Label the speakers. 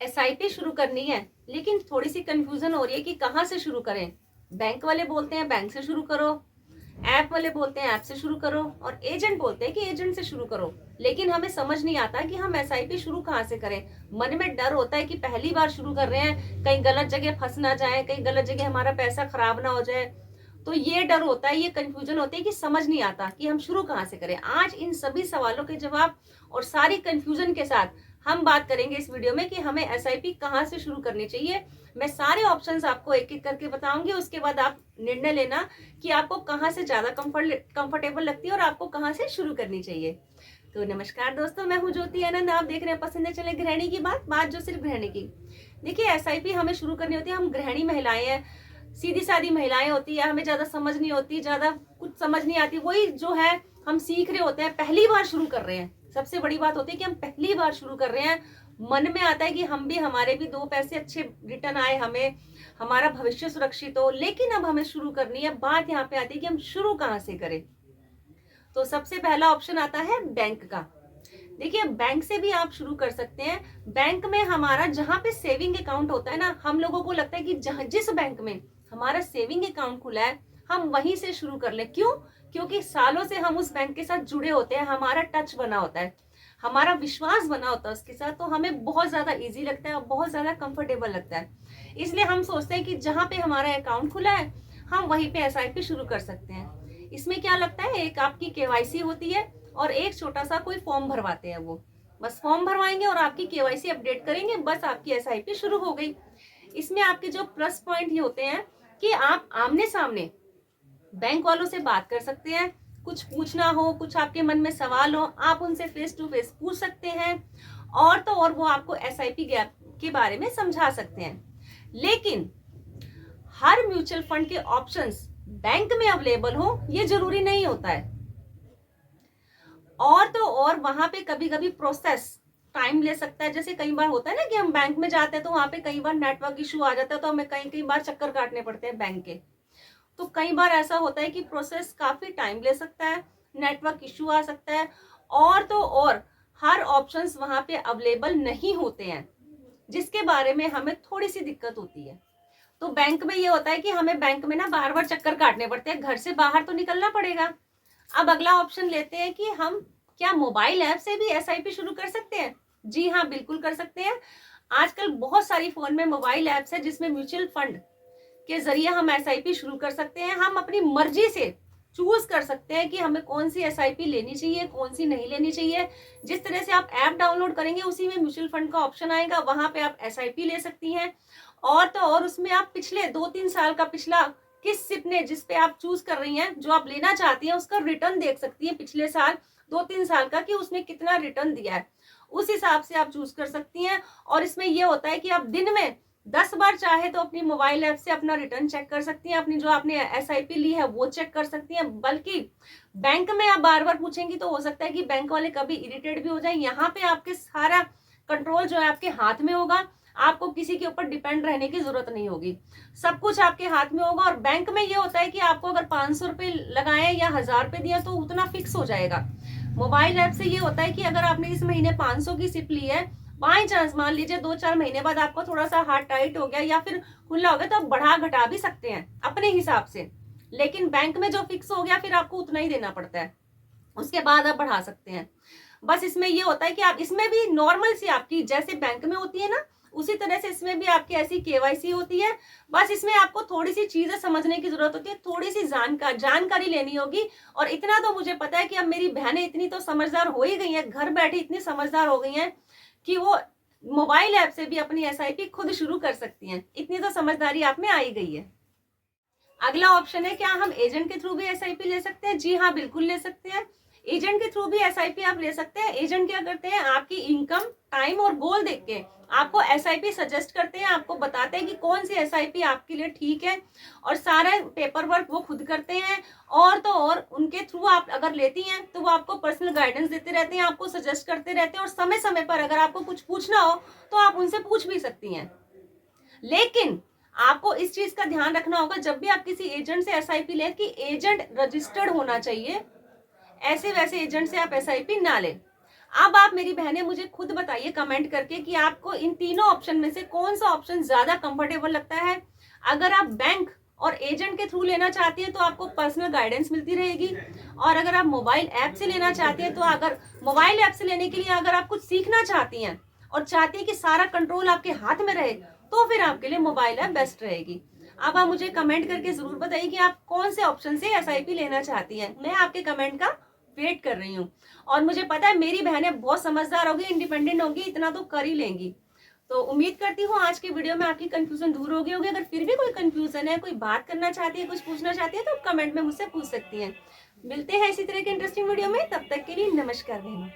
Speaker 1: SIP शुरू करनी है, लेकिन थोड़ी सी कंफ्यूजन हो रही है कि कहाँ से शुरू करें। बैंक वाले बोलते हैं बैंक से शुरू करो, ऐप वाले बोलते हैं ऐप से शुरू करो, और एजेंट बोलते हैं कि एजेंट से शुरू करो। लेकिन हमें समझ नहीं आता कि हम एसआईपी शुरू कहाँ से करें। मन में डर होता है कि पहली बार शुरू कर रहे हैं, कहीं गलत जगह फंस ना जाए, कहीं गलत जगह हमारा पैसा खराब ना हो जाए। तो ये डर होता है, ये कंफ्यूजन होती है कि समझ नहीं आता कि हम शुरू कहाँ से करें। आज इन सभी सवालों के जवाब और सारी कंफ्यूजन के साथ हम बात करेंगे इस वीडियो में कि हमें एसआईपी कहाँ से शुरू करनी चाहिए। मैं सारे ऑप्शंस आपको एक एक करके बताऊंगी, उसके बाद आप निर्णय लेना कि आपको कहाँ से ज्यादा कंफर्टेबल लगती है और आपको कहाँ से शुरू करनी चाहिए। तो नमस्कार दोस्तों, मैं हूँ ज्योति आनंद। आप देख रहे हैं पसंद है चले गृहिणी की बात जो सिर्फ गृहिणी की। देखिए, एसआईपी हमें शुरू करनी होती है। हम गृहिणी महिलाएं हैं, सीधी सादी महिलाएं होती है, हमें ज्यादा समझ नहीं होती, ज्यादा कुछ समझ नहीं आती। वही जो है हम सीख रहे होते हैं, पहली बार शुरू कर रहे हैं। सबसे बड़ी बात होती है कि हम पहली बार शुरू कर रहे हैं। मन में आता है कि हमारे भी दो पैसे अच्छे रिटर्न आए, हमें हमारा भविष्य सुरक्षित हो। लेकिन अब हमें शुरू करनी है। बात यहाँ पे आती है कि हम शुरू कहाँ से करें। तो सबसे पहला ऑप्शन आता है बैंक का। देखिए, बैंक से भी आप शुरू कर सकते हैं। बैंक में हमारा जहाँ पे सेविंग अकाउंट होता है ना, हम लोगों को लगता है कि जिस बैंक में हमारा सेविंग अकाउंट खुला है हम वहीं से शुरू कर ले। क्यों? क्योंकि सालों से हम उस बैंक के साथ जुड़े होते हैं, हमारा टच बना होता है, हमारा विश्वास बना होता है उसके साथ। तो हमें बहुत ज्यादा इजी लगता है और बहुत ज्यादा कंफर्टेबल लगता है। इसलिए हम सोचते हैं कि जहाँ पे हमारा अकाउंट खुला है हम वहीं पे एसआईपी शुरू कर सकते हैं। इसमें क्या लगता है, एक आपकी केवाईसी होती है और एक छोटा सा कोई फॉर्म भरवाते हैं। वो बस फॉर्म भरवाएंगे और आपकी केवाईसी अपडेट करेंगे, बस आपकी एसआईपी शुरू हो गई। इसमें आपके जो प्लस पॉइंट ये होते हैं कि आप आमने सामने बैंक वालों से बात कर सकते हैं। कुछ पूछना हो, कुछ आपके मन में सवाल हो, आप उनसे फेस टू फेस पूछ सकते हैं। और तो और वो आपको एसआईपी गैप के बारे में समझा सकते हैं। लेकिन हर म्यूचुअल फंड के ऑप्शंस बैंक में अवेलेबल हो ये जरूरी नहीं होता है। और तो और वहां पे कभी कभी प्रोसेस टाइम ले सकता है। जैसे कई बार होता है ना कि हम बैंक में जाते हैं तो वहां पे कई बार नेटवर्क इशू आ जाता है, तो हमें कई बार चक्कर काटने पड़ते हैं बैंक के। तो कई बार ऐसा होता है कि प्रोसेस काफी टाइम ले सकता है, नेटवर्क इशू आ सकता है। और तो और हर ऑप्शंस वहां पे अवेलेबल नहीं होते हैं, जिसके बारे में हमें थोड़ी सी दिक्कत होती है। तो बैंक में ये होता है कि हमें बैंक में ना बार बार चक्कर काटने पड़ते हैं, घर से बाहर तो निकलना पड़ेगा। अब अगला ऑप्शन लेते हैं कि हम क्या मोबाइल ऐप से भी एसआईपी शुरू कर सकते हैं। जी हाँ, बिल्कुल कर सकते हैं। आजकल बहुत सारी फोन में मोबाइल ऐप्स है जिसमें म्यूचुअल फंड के जरिए हम एसआईपी शुरू कर सकते हैं। हम अपनी मर्जी से चूज कर सकते हैं कि हमें कौन सी एसआईपी लेनी चाहिए, कौन सी नहीं लेनी चाहिए। जिस तरह से आप ऐप डाउनलोड करेंगे उसी में म्यूचुअल फंड का ऑप्शन आएगा, वहां पे आप एसआईपी ले सकती हैं। और तो और उसमें आप पिछले 2-3 साल का पिछला किस सिप ने जिस पे आप चूज कर रही हैं, जो आप लेना चाहती हैं, उसका रिटर्न देख सकती हैं पिछले साल 2-3 साल का, कि उसने कितना रिटर्न दिया है। उस हिसाब से आप चूज कर सकती हैं। और इसमें यह होता है कि आप दिन में 10 बार चाहे तो अपनी मोबाइल ऐप से अपना रिटर्न चेक कर सकती हैं, अपनी जो आपने एसआईपी ली है वो चेक कर सकती हैं। बल्कि बैंक में आप बार बार पूछेंगी तो हो सकता है कि बैंक वाले कभी इरिटेट भी हो जाए। यहाँ पे आपके सारा कंट्रोल जो है आपके हाथ में होगा, आपको किसी के ऊपर डिपेंड रहने की जरूरत नहीं होगी, सब कुछ आपके हाथ में होगा। और बैंक में ये होता है कि आपको अगर 500 रुपए लगाए या 1000 रुपए दिया तो उतना फिक्स हो जाएगा। मोबाइल ऐप से ये होता है कि अगर आपने इस महीने 500 की सिप ली है, बाई चांस मान लीजिए 2-4 महीने बाद आपको थोड़ा सा हाथ टाइट हो गया या फिर खुला हो गया, तो आप बढ़ा घटा भी सकते हैं अपने हिसाब से। लेकिन बैंक में जो फिक्स हो गया फिर आपको उतना ही देना पड़ता है, उसके बाद आप बढ़ा सकते हैं। बस इसमें ये होता है कि आप इसमें भी नॉर्मल सी आपकी जैसे बैंक में होती है ना, उसी तरह से इसमें भी आपकी ऐसी केवाईसी होती है। बस इसमें आपको थोड़ी सी चीजें समझने की जरूरत होती है, थोड़ी सी जानकारी लेनी होगी। और इतना तो मुझे पता है कि अब मेरी बहनें इतनी तो समझदार हो ही गई हैं, घर बैठे इतनी समझदार हो गई हैं कि वो मोबाइल ऐप से भी अपनी एसआईपी खुद शुरू कर सकती हैं। इतनी तो समझदारी आप में आई गई है। अगला ऑप्शन है, क्या हम एजेंट के थ्रू भी एसआईपी ले सकते हैं? जी हाँ, बिल्कुल ले सकते हैं। एजेंट के थ्रू भी एसआईपी आप ले सकते हैं। एजेंट क्या करते हैं, आपकी इनकम, टाइम और गोल देख के आपको एसआईपी सजेस्ट करते हैं, आपको बताते हैं कि कौन सी एसआईपी आपके लिए ठीक है। और सारा पेपर वर्क वो खुद करते हैं। और तो और उनके थ्रू आप अगर लेती हैं तो वो आपको पर्सनल गाइडेंस देते रहते हैं, आपको सजेस्ट करते रहते हैं। और समय समय पर अगर आपको कुछ पूछना हो तो आप उनसे पूछ भी सकती हैं। लेकिन आपको इस चीज का ध्यान रखना होगा जब भी आप किसी एजेंट से एसआईपी लें कि एजेंट रजिस्टर्ड होना चाहिए। ऐसे वैसे एजेंट से आप एसआईपी ना लें। अब आप मेरी बहनें मुझे खुद बताइए कमेंट करके कि आपको इन तीनों ऑप्शन में से कौन सा ऑप्शन ज्यादा कंफर्टेबल लगता है। अगर आप बैंक और एजेंट के थ्रू लेना चाहती हैं तो आपको पर्सनल गाइडेंस मिलती रहेगी, और अगर आप मोबाइल ऐप से लेना चाहती हैं तो अगर मोबाइल ऐप से लेने के लिए अगर आप कुछ सीखना चाहती हैं और चाहती हैं कि सारा कंट्रोल आपके हाथ में रहे, तो फिर आपके लिए मोबाइल ऐप बेस्ट रहेगी। अब आप मुझे कमेंट करके जरूर बताइए कि आप कौन से ऑप्शन से एसआईपी लेना चाहती हैं। मैं आपके कमेंट का वेट कर रही हूँ, और मुझे पता है मेरी बहनें बहुत समझदार होगी, इंडिपेंडेंट होगी, इतना तो कर ही लेंगी। तो उम्मीद करती हूँ आज की वीडियो में आपकी कंफ्यूजन दूर हो गई होगी। अगर फिर भी कोई कंफ्यूजन है, कोई बात करना चाहती है, कुछ पूछना चाहती है, तो आप कमेंट में मुझसे पूछ सकती हैं। मिलते हैं इसी तरह के इंटरेस्टिंग वीडियो में, तब तक के लिए नमस्कार बहनों।